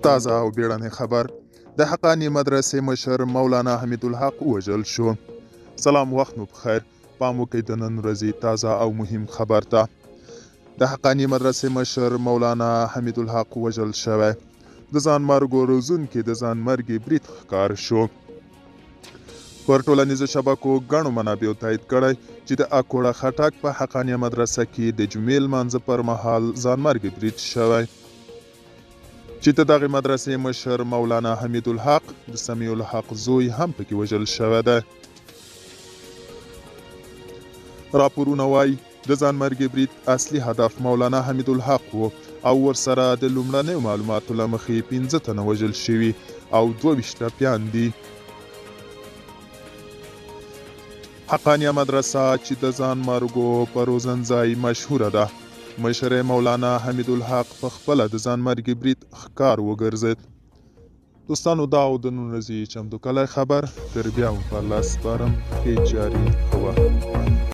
تازه او بیړنی خبر د حقانی مدرسې مشر مولانا حمید الحق وژل شو. سلام، وخت مو بخیر. پام وکړئ د نن ورځې تازه او مهم خبر ته. د حقانی مدرسې مشر مولانا حمید الحق وژل شوی. د ځان مرګ روزونکي د ځان مرګي برید ښکار شو. پر ټولنیزو شبکو ګڼو منابعو تایید کړی چې د اکوړه خټک په حقانیه مدرسه کې د جمعې لمانځه پر مهال ځان مرګي برید شوی، چې د دغې مدرسې مشر مولانا حمید الحق د سمیع الحق زوی هم پکې وژل شوی دی. راپورونه وایي د ځان مرګي برید اصلي هدف مولانا حمید الحق و او ورسره د لومړنیو معلوماتو له مخې 15 تنه وژل شوي او 22 ټپیان دي. حقانیه مدرسه چې د ځان مرګو په روزنځای مشهوره ده، مشر مولانا حمید الحق په خپله د ځان مرګي برید ښکار وګرځېد. دوستانو، دا او د نن ورځې چمتو کلی خبر تر بیا مو په الله سپارم. ښې جاري ښه وخت.